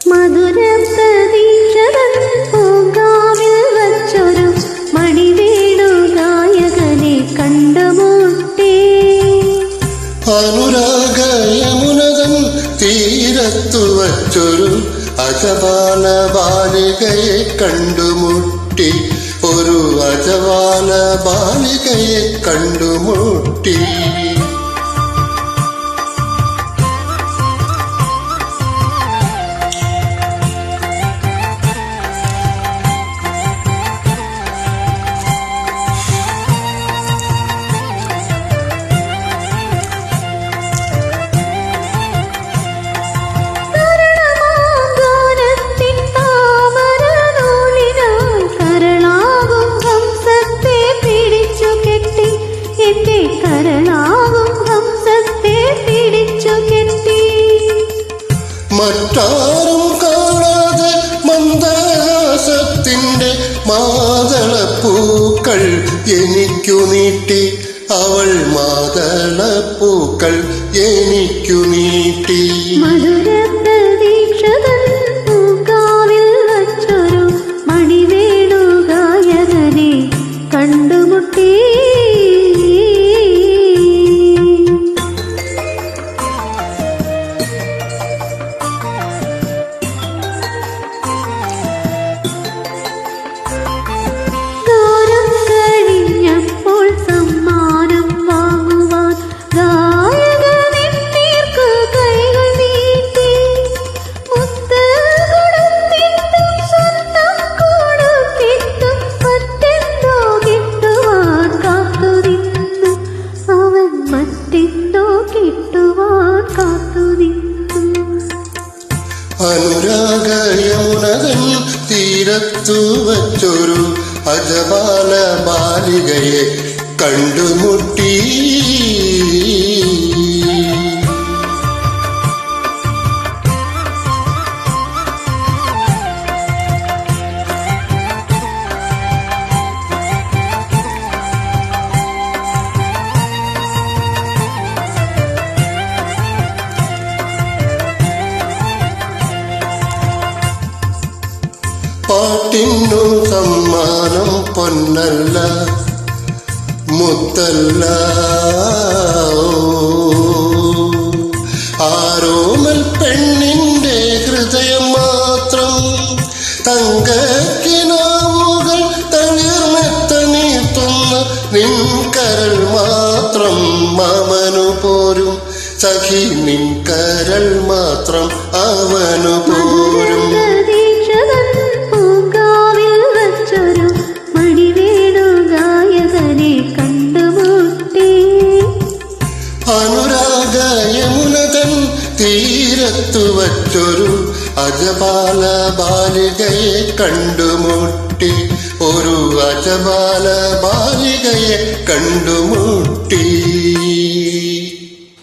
മധുര പ്രതീക്ഷതൻ പൂങ്കാവിൽ വച്ചൊരു മണിവേണു ഗായകനെ കണ്ടുമുട്ടി. അനുരാഗ യമുനതൻ തീരത്തു വച്ചൊരു അജപാല ബാലികയെ കണ്ടുമുട്ടി. ഒരു അജപാല ബാലികയെ കണ്ടുമുട്ടി. മറ്റാരും കാണാതെ മന്ദഹാസത്തിന്റെ മാതളപ്പൂക്കൾ എനിക്കു നീട്ടി. അവൾ മാതളപ്പൂക്കൾ എനിക്കു നീട്ടി. മധുര പ്രതീക്ഷതൻ പൂങ്കാവിൽ വച്ചൊരു മണിവേണു ഗായകനെ കണ്ടുമുട്ടി. അനുരാഗ യമുനതൻ തീരത്തു വച്ചൊരു അജപാല ബാലികയെ കണ്ടുമുട്ടി. പാട്ടിന്നു സമ്മാനം പൊന്നല്ല മുത്തല്ല, ആരോമൽ പെണ്ണിന്റെ ഹൃദയം മാത്രം. തങ്കക്കിനാവുകൾ തളിർമെത്ത നീർത്തുന്ന നിൻകരൾ മാത്രം. അവനു പോരും സഖി നിൻകരൾ മാത്രം അവനു പോരും. അനുരാഗ യമുനതൻ തീരത്തു വച്ചൊരു അജപാല ബാലികയെ കണ്ടുമുട്ടി. ഒരു അജപാല ബാലികയെ കണ്ടുമുട്ടി.